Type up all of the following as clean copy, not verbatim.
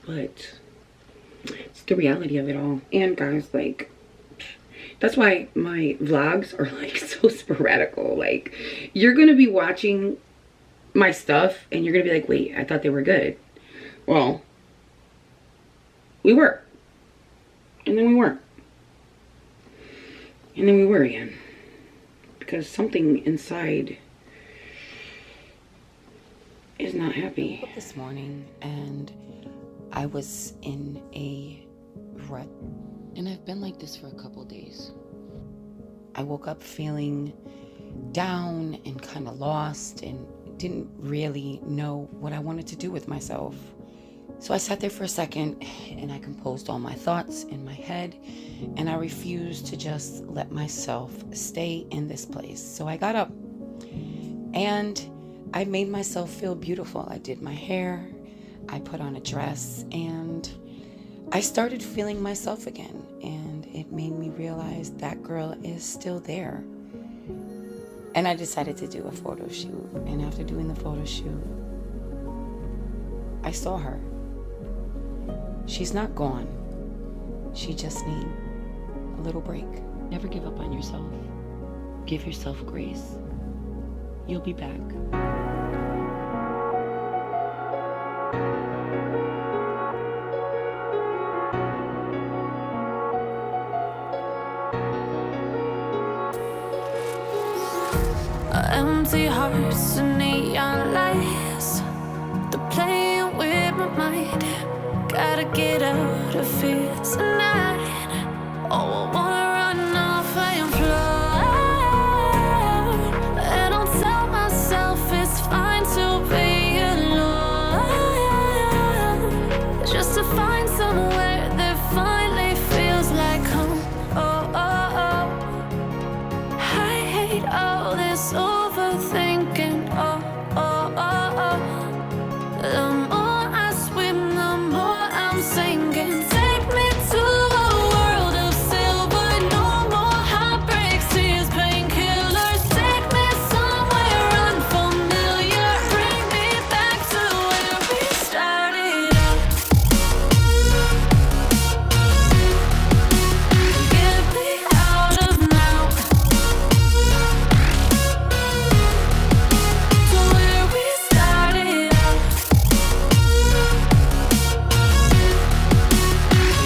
but it's the reality of it all. And guys, like, that's why my vlogs are like so sporadical. Like, you're gonna be watching my stuff and you're gonna be like, wait, I thought they were good. Well, we were, and then we weren't, and then we were again, because something inside is not happy. I woke up this morning and I was in a rut, and I've been like this for a couple days. I woke up feeling down and kind of lost and didn't really know what I wanted to do with myself. So I sat there for a second and I composed all my thoughts in my head, and I refused to just let myself stay in this place. So I got up and I made myself feel beautiful. I did my hair, I put on a dress, and I started feeling myself again. And it made me realize that girl is still there. And I decided to do a photo shoot. And after doing the photo shoot, I saw her. She's not gone. She just needs a little break. Never give up on yourself. Give yourself grace. You'll be back. Empty hearts and neon lights, they're playing with my mind. Gotta get out of here tonight. Oh, I wanna run off and fly, and I'll tell myself it's fine to be alone, just to find somewhere that finally feels like home. Oh, oh, oh. I hate all this overthinking. Oh, oh, oh, oh. The more I swim, the more I'm sinking. Take me to a world of silver. No more heartbreaks, tears, painkillers. Take me somewhere unfamiliar. Bring me back to where we started out. Get me out of now. To where we started out.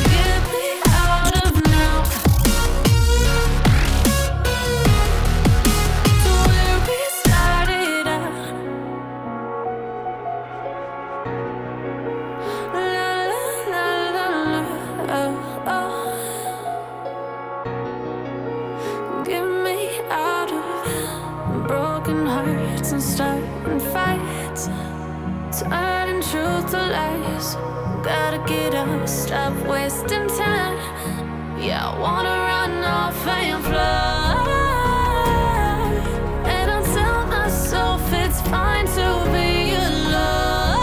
Get me out of now. To where we started out. La la la la la. Oh, oh. Get me out of broken hearts and starting fights, turning truth to lies. Gotta get up, stop wasting time. Yeah, I wanna run off and fly, and I'll tell myself it's fine to be alone,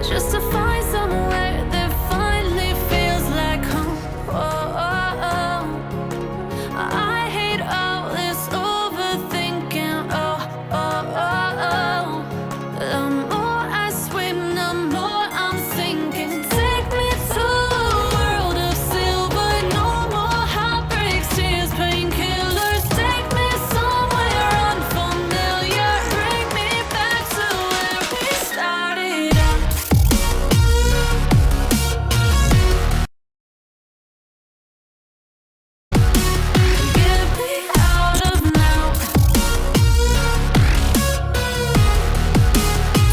just to find somewhere that finally feels like home. Oh, oh, oh. I hate all this overthinking. Oh, oh, oh, oh. The more I swim, the more I'm sinking. Take me to a world of silver. No more heartbreaks, tears, painkillers. Take me somewhere unfamiliar. Bring me back to where we started out. Get me out of now.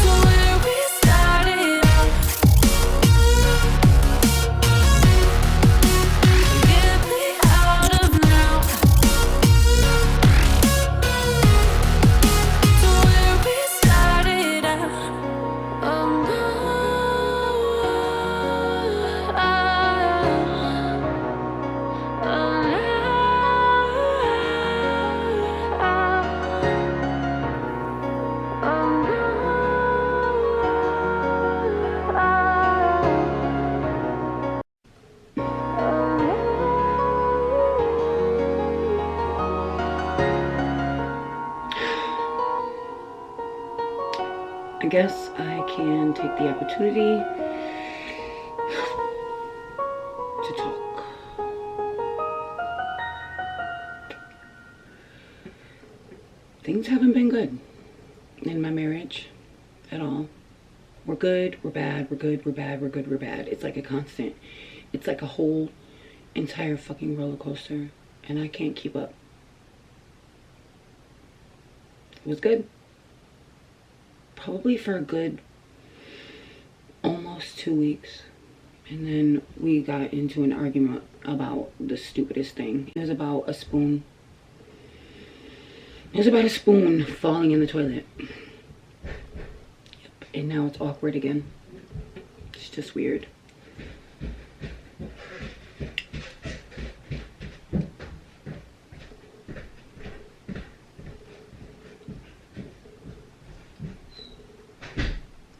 To where we started out. Get me out of now. To where we started out. Oh no. I guess I can take the opportunity things haven't been good in my marriage at all. We're good, we're bad, we're good, we're bad, we're good, we're bad. It's like a constant. It's like a whole entire fucking roller coaster, and I can't keep up. It was good. Probably for a good almost 2 weeks. And then we got into an argument about the stupidest thing. It was about a spoon. It was about a spoon falling in the toilet. Yep. And now it's awkward again. It's just weird.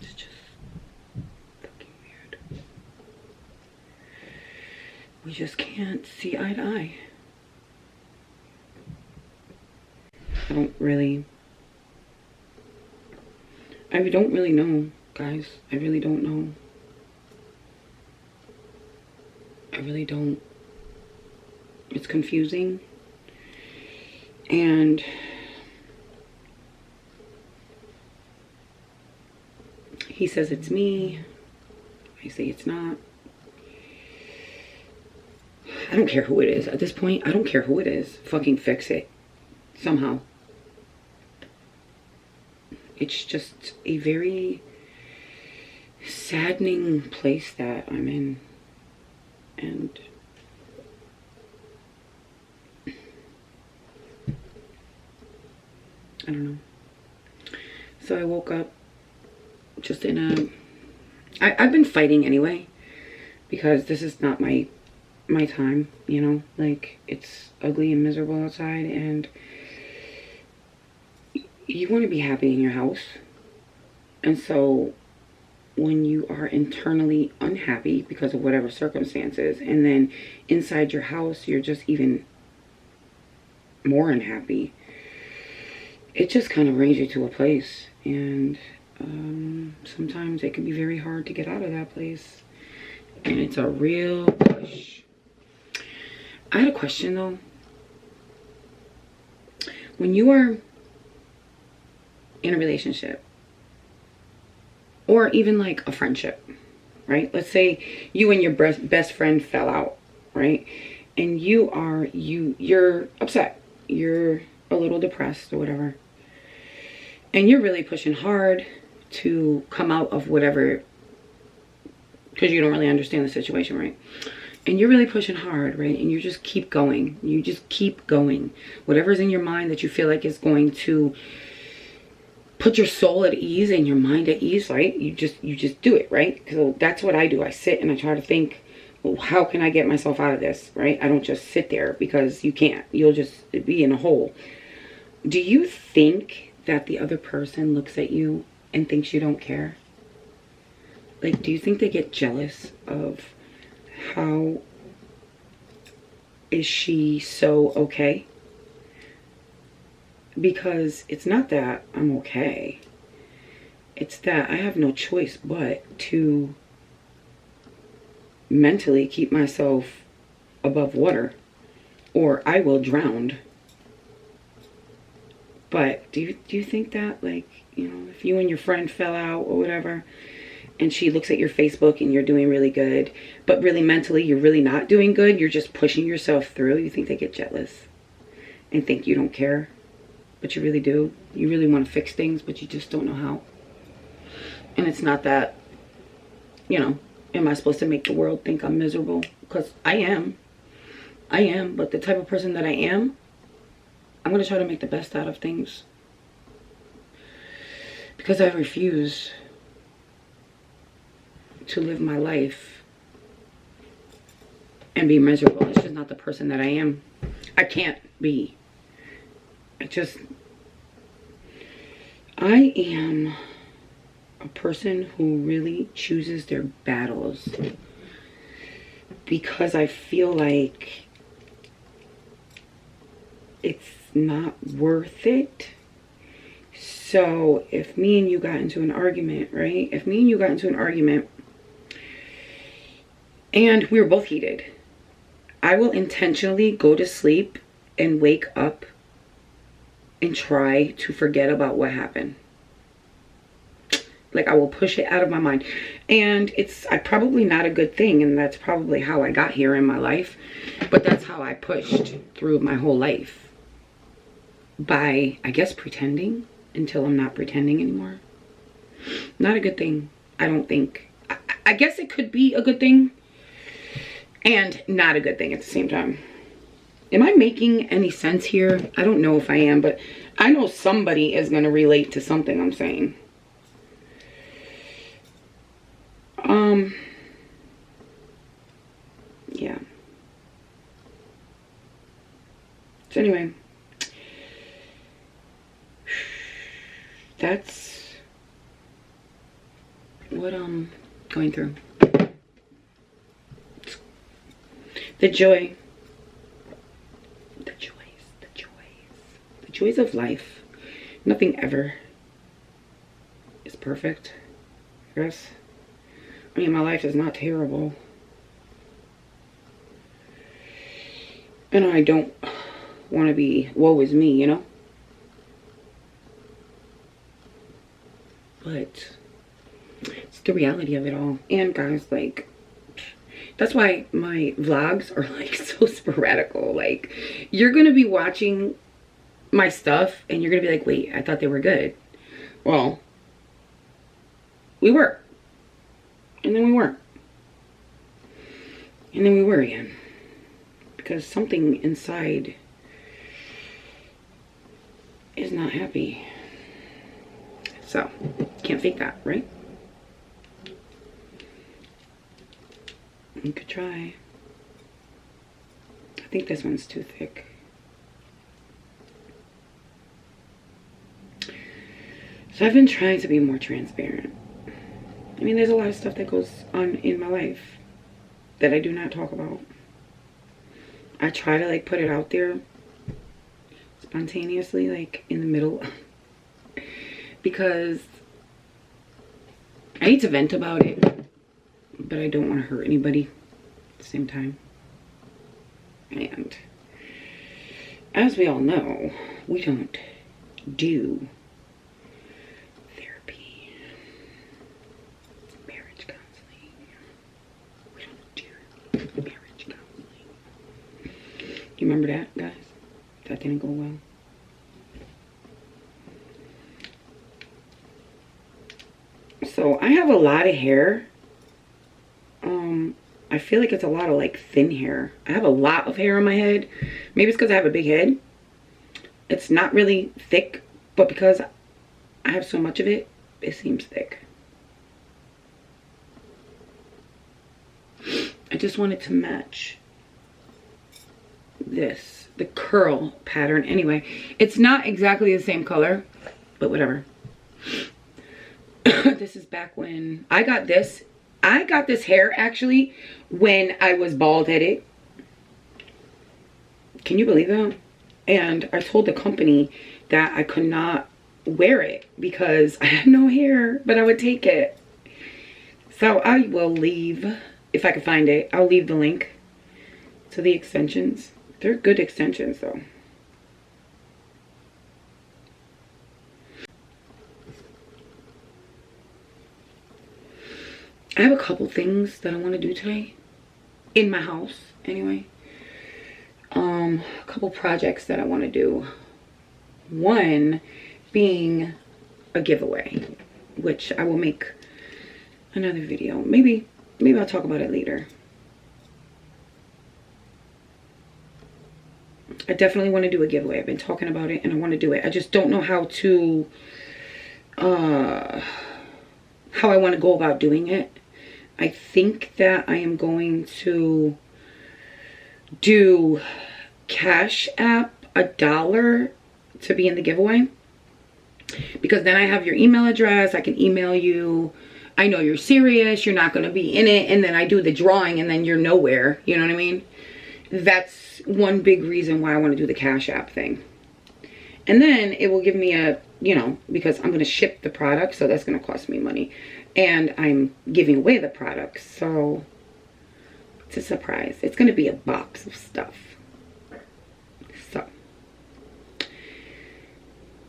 It's just fucking weird. We just can't see eye to eye. I don't really know, guys. I really don't know. I really don't. It's confusing. And he says it's me. I say it's not. I don't care who it is. At this point, I don't care who it is. Fucking fix it. Somehow. It's just a very saddening place that I'm in. And I don't know. So I woke up just in a... I've been fighting anyway, because this is not my time, you know? Like, it's ugly and miserable outside, and you want to be happy in your house. And so when you are internally unhappy because of whatever circumstances, and then inside your house you're just even more unhappy, it just kind of brings you to a place. And sometimes it can be very hard to get out of that place, and it's a real push. I had a question though. When you are in a relationship, or even like a friendship, right? Let's say you and your best friend fell out, right? And you're upset. You're a little depressed or whatever. And you're really pushing hard to come out of whatever, because you don't really understand the situation, right? And you're really pushing hard, right? And you just keep going. You just keep going. Whatever's in your mind that you feel like is going to put your soul at ease and your mind at ease, right? You just do it, right? So that's what I do. I sit and I try to think, well, how can I get myself out of this, right? I don't just sit there, because you can't. You'll just be in a hole. Do you think that the other person looks at you and thinks you don't care? Like, do you think they get jealous of how is she so okay? Because it's not that I'm okay. It's that I have no choice but to mentally keep myself above water, or I will drown. But do you think that, like, you know, if you and your friend fell out or whatever, and she looks at your Facebook and you're doing really good, but really mentally you're really not doing good, you're just pushing yourself through, you think they get jealous and think you don't care? But you really do. You really want to fix things, but you just don't know how. And it's not that, you know, am I supposed to make the world think I'm miserable? Because I am. But the type of person that I am, I'm going to try to make the best out of things. Because I refuse to live my life and be miserable. It's just not the person that I am. I can't be. I am a person who really chooses their battles, because I feel like it's not worth it. So if me and you got into an argument, right? If me and you got into an argument and we were both heated, I will intentionally go to sleep and wake up and try to forget about what happened. Like, I will push it out of my mind. And it's probably not a good thing, and that's probably how I got here in my life. But that's how I pushed through my whole life. By, I guess, pretending until I'm not pretending anymore. Not a good thing, I don't think. I guess it could be a good thing and not a good thing at the same time. Am I making any sense here? I don't know if I am, but I know somebody is going to relate to something I'm saying. Yeah. So anyway, that's what I'm going through. The joy. The joys of life. Nothing ever is perfect, I guess. I mean, my life is not terrible. And I don't want to be woe is me, you know? But it's the reality of it all. And guys, like, that's why my vlogs are like so sporadical. Like, you're going to be watching my stuff and you're going to be like, wait, I thought they were good. Well, we were. And then we weren't. And then we were again. Because something inside is not happy. So, can't fake that, right? You could try. I think this one's too thick. So I've been trying to be more transparent. I mean, there's a lot of stuff that goes on in my life that I do not talk about. I try to like put it out there spontaneously, like in the middle, because I need to vent about it, but I don't want to hurt anybody at the same time. And as we all know, we don't do therapy, marriage counseling. We don't do marriage counseling. You remember that, guys? That didn't go well. So I have a lot of hair. I feel like it's a lot of like thin hair. I have a lot of hair on my head. Maybe it's because I have a big head. It's not really thick, but because I have so much of it, it seems thick. I just wanted to match this, the curl pattern. Anyway, it's not exactly the same color, but whatever. This is back when I got this. I got this hair actually when I was bald-headed. Can you believe that? And I told the company that I could not wear it because I had no hair, but I would take it. So I will leave, if I can find it, I'll leave the link to the extensions. They're good extensions though. I have a couple things that I want to do today. In my house, anyway. A couple projects that I want to do. One being a giveaway, which I will make another video. Maybe I'll talk about it later. I definitely want to do a giveaway. I've been talking about it and I want to do it. I just don't know how to, how I want to go about doing it. I think that I am going to do Cash App $1 to be in the giveaway, because then I have your email address. I can email you. I know you're serious. You're not going to be in it. And then I do the drawing and then you're nowhere. You know what I mean? That's one big reason why I want to do the Cash App thing. And then it will give me a, you know, because I'm going to ship the product. So that's going to cost me money. And I'm giving away the products. So it's a surprise. It's going to be a box of stuff. So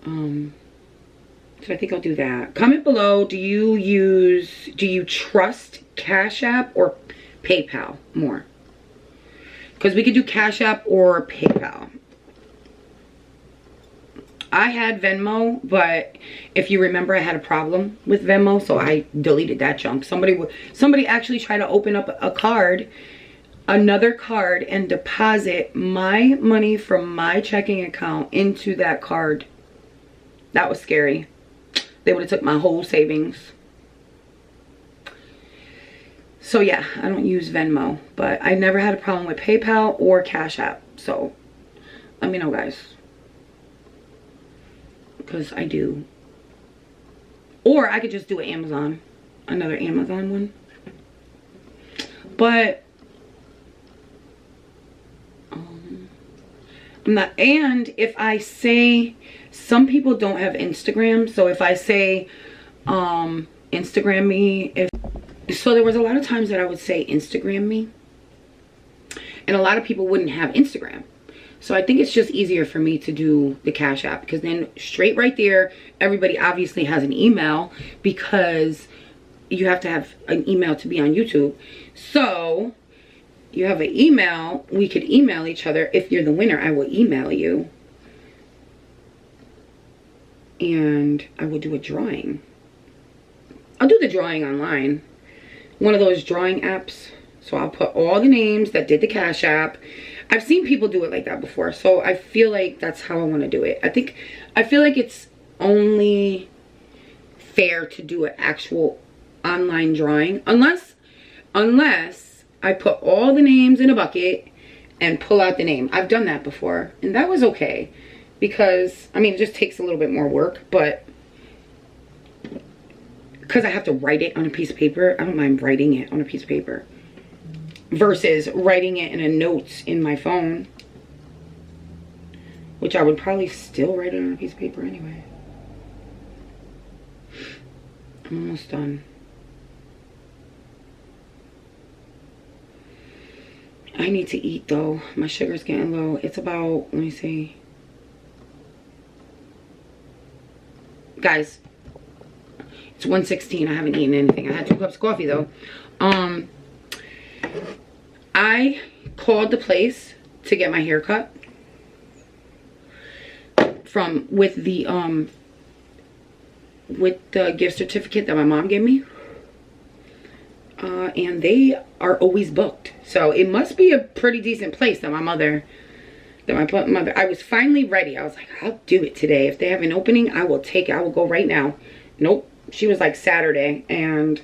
So I think I'll do that. Comment below, do you trust Cash App or PayPal more? Because we could do Cash App or PayPal. I had Venmo, but if you remember, I had a problem with Venmo, so I deleted that junk. Somebody actually tried to open up a card, another card, and deposit my money from my checking account into that card. That was scary. They would have took my whole savings. So yeah, I don't use Venmo, but I never had a problem with PayPal or Cash App. So let me know, guys, because I do. Or I could just do an Amazon, another Amazon one. But I'm not. And if I say, some people don't have Instagram, so if I say Instagram me, so there was a lot of times that I would say Instagram me, and a lot of people wouldn't have Instagram. So I think it's just easier for me to do the Cash App, because then straight right there, everybody obviously has an email, because you have to have an email to be on YouTube. So you have an email, we could email each other. If you're the winner, I will email you, and I will do a drawing. I'll do the drawing online, one of those drawing apps. So I'll put all the names that did the Cash App. I've seen people do it like that before, so I feel like that's how I want to do it. I feel like it's only fair to do an actual online drawing, unless I put all the names in a bucket and pull out the name. I've done that before, and that was okay, because I mean, it just takes a little bit more work, but because I have to write it on a piece of paper, I don't mind writing it on a piece of paper versus writing it in a notes in my phone, which I would probably still write it on a piece of paper anyway. I'm almost done. I need to eat though. My sugar's getting low. It's about, let me see. Guys, it's 1:16. I haven't eaten anything. I had 2 cups of coffee though. I called the place to get my hair cut with the gift certificate that my mom gave me. And they are always booked. So it must be a pretty decent place that my mother, I was finally ready. I was like, I'll do it today. If they have an opening, I will take it. I will go right now. Nope. She was like Saturday, and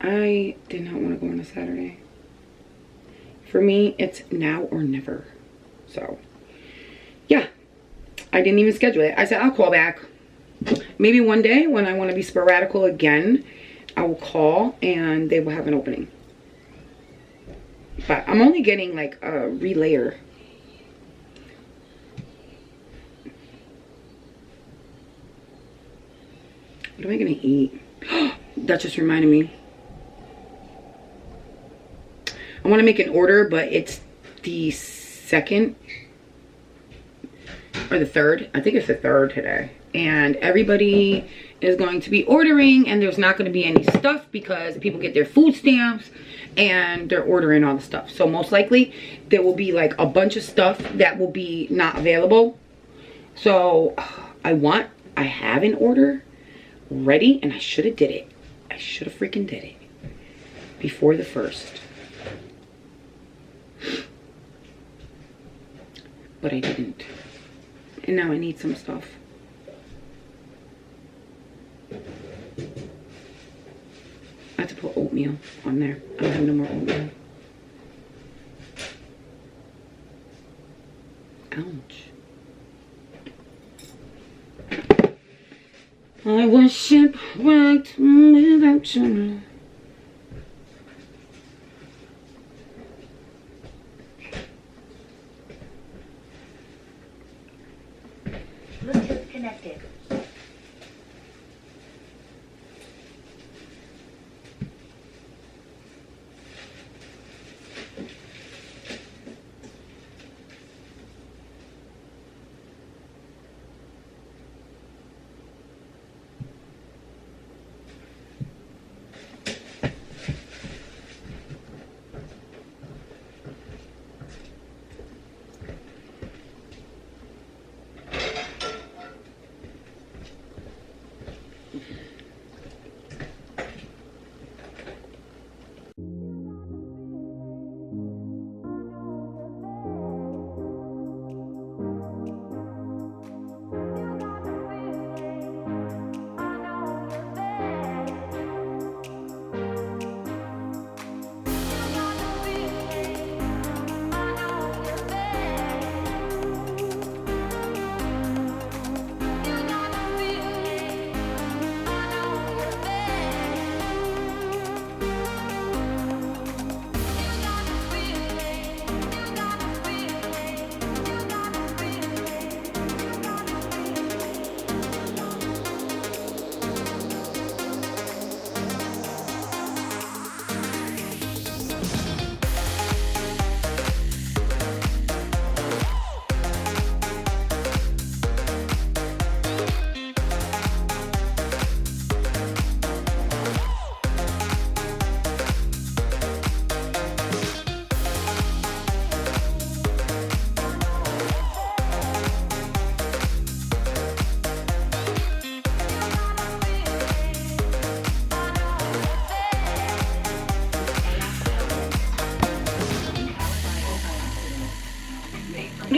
I did not want to go on a Saturday. For me, it's now or never. So yeah, I didn't even schedule it. I said, I'll call back. Maybe one day when I want to be sporadical again, I will call and they will have an opening. But I'm only getting like a relayer. What am I gonna eat? That just reminded me. I want to make an order, but it's the 2nd or the 3rd. I think it's the 3rd today. And everybody is going to be ordering, and there's not going to be any stuff because people get their food stamps and they're ordering all the stuff. So most likely there will be like a bunch of stuff that will be not available. So I have an order ready, and I should have did it. I should have freaking did it before the 1st. But I didn't. And now I need some stuff. I have to put oatmeal on there. I don't have no more oatmeal. Ouch. I was shipwrecked without you. Bluetooth connected.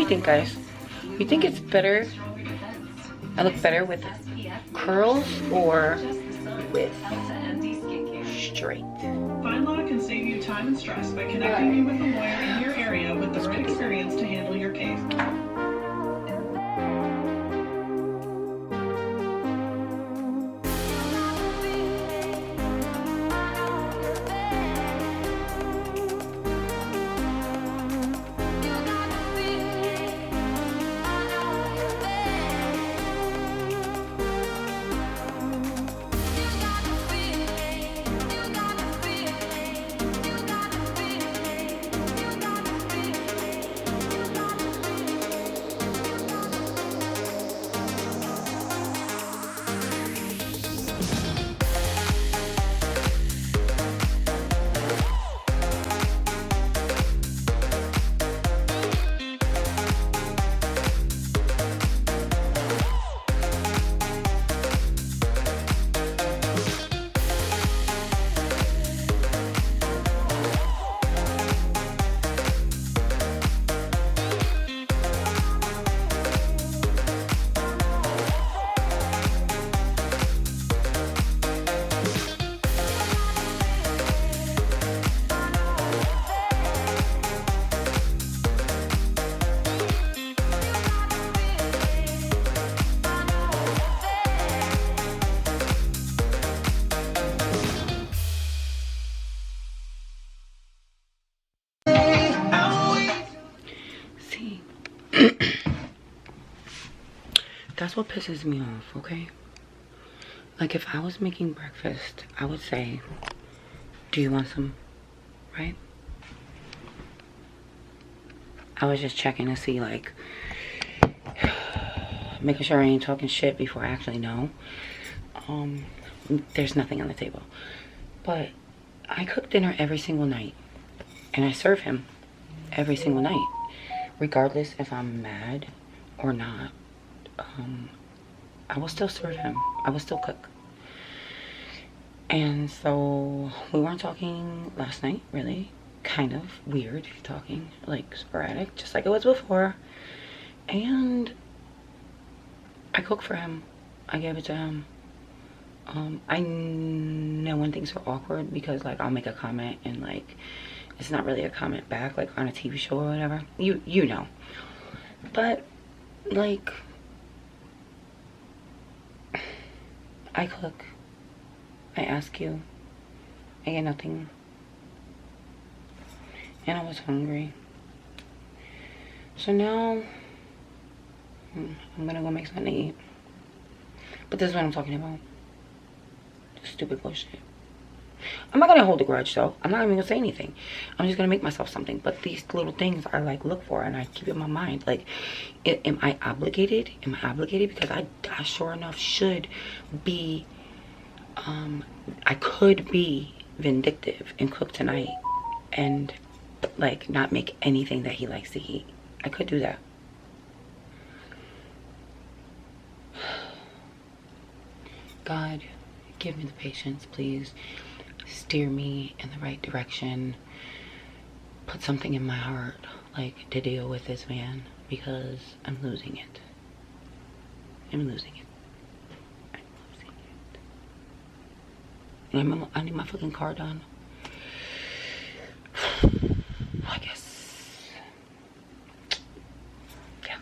you think, guys? You think it's better? I look better with curls or with straight? FindLaw can save you time and stress by connecting you with a lawyer in your area with the right experience to handle your case. That's what pisses me off, okay? Like, if I was making breakfast, I would say, do you want some, right? I was just checking to see, like, making sure I ain't talking shit before I actually know. There's nothing on the table. But I cook dinner every single night. And I serve him every single night. Regardless if I'm mad or not. I will still serve him. I will still cook. And so we weren't talking last night, really. Kind of weird talking, like sporadic, just like it was before. And I cook for him. I gave it to him. I know when things are awkward because, like, I'll make a comment and, like, it's not really a comment back, like on a TV show or whatever. You know. But, like, I cook. I ask you. I get nothing. And I was hungry. So now, I'm gonna go make something to eat. But this is what I'm talking about. Just stupid bullshit. I'm not gonna hold a grudge though. I'm not even gonna say anything. I'm just gonna make myself something. But these little things I like look for and I keep in my mind. Like, am I obligated? Am I obligated? Because I sure enough should be, I could be vindictive and cook tonight and, like, not make anything that he likes to eat. I could do that. God, give me the patience, please. Steer me in the right direction. Put something in my heart, like, to deal with this man, because I'm losing it. I'm losing it. I'm losing it. And I need my fucking car done. I guess. Yeah.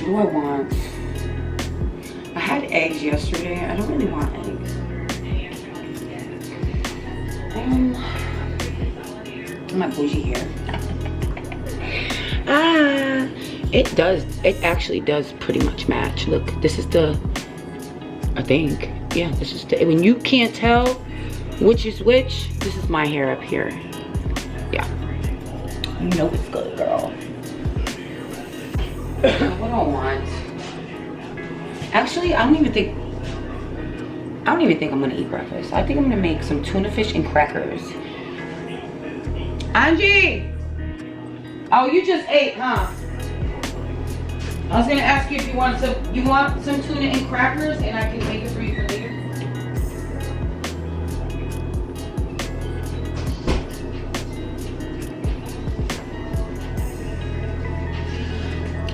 What do I want? I had eggs yesterday. I don't really want eggs. My bougie hair. It actually does pretty much match. Look, this is the, I think, yeah, this is the, when you can't tell which is which, this is my hair up here. Yeah. You know it's good, girl. What do I want? Actually, I don't even think I'm gonna eat breakfast. I think I'm gonna make some tuna fish and crackers Angie! Oh, you just ate, huh? I was gonna ask you if you want some tuna and crackers, and I can make it for you for later.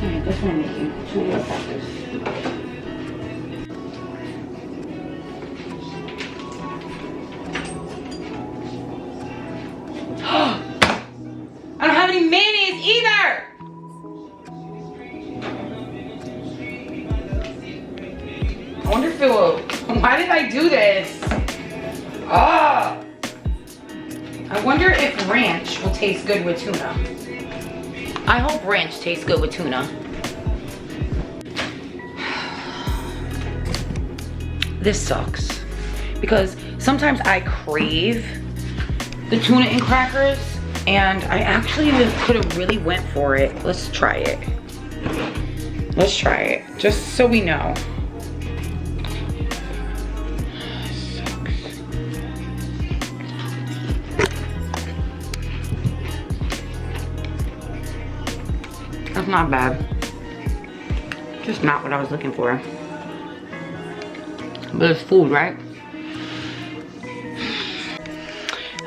Alright, that's what I'm making. Tuna and crackers. I don't have any mayonnaise either! I wonder if it will. Why did I do this? Ah! I wonder if ranch will taste good with tuna. I hope ranch tastes good with tuna. This sucks. Because sometimes I crave the tuna and crackers, and I actually could have really went for it. Let's try it. Let's try it, just so we know. That's not bad. Just not what I was looking for. But it's food, right?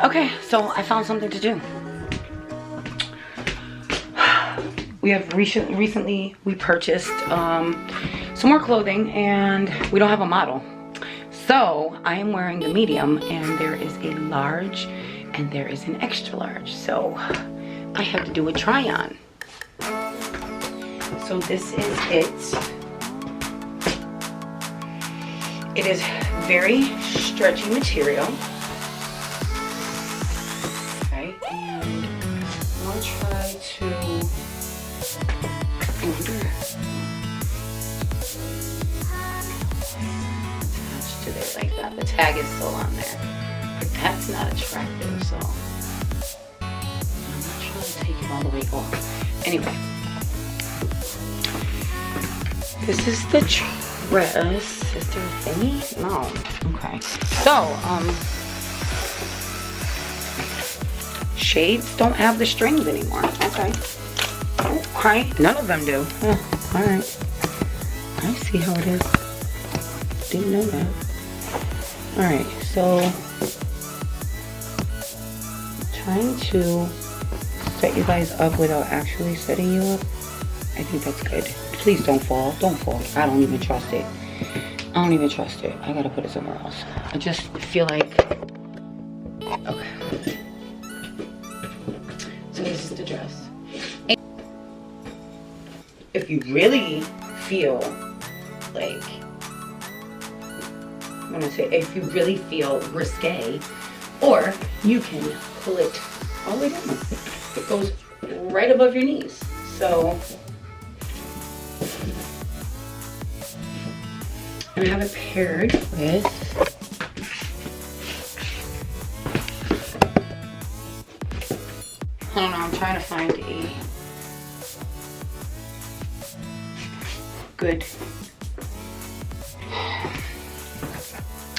Okay, so I found something to do. We have recently we purchased some more clothing, and we don't have a model. So I am wearing the medium, and there is a large and there is an extra large. So I have to do a try on. So this is it. It is very stretchy material. Okay, and I'm gonna try to attach to it like that. The tag is still on there, but that's not attractive, so I'm not trying to take it all the way off. Anyway, this is the dress. Is there a thingy? No. Okay. So, shades don't have the strings anymore. Okay. Okay. None of them do. Oh, all right. I see how it is. Didn't know that. All right. So, trying to set you guys up without actually setting you up. I think that's good. Please don't fall. Don't fall. I don't even trust it. I don't even trust it. I gotta put it somewhere else. I just feel like... Okay. So this is the dress. If you really feel like... I'm gonna say, if you really feel risque, or you can pull it all the way down. It goes right above your knees. So... I have it paired with I don't know, I'm trying to find a good,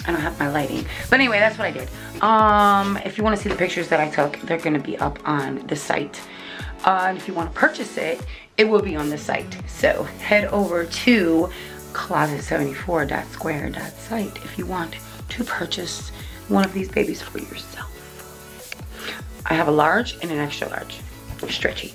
I don't have my lighting, but anyway, that's what I did. If you want to see the pictures that I took, they're going to be up on the site. And if you want to purchase it, it will be on the site. So head over to closet74.square.site if you want to purchase one of these babies for yourself. I have a large and an extra large, stretchy.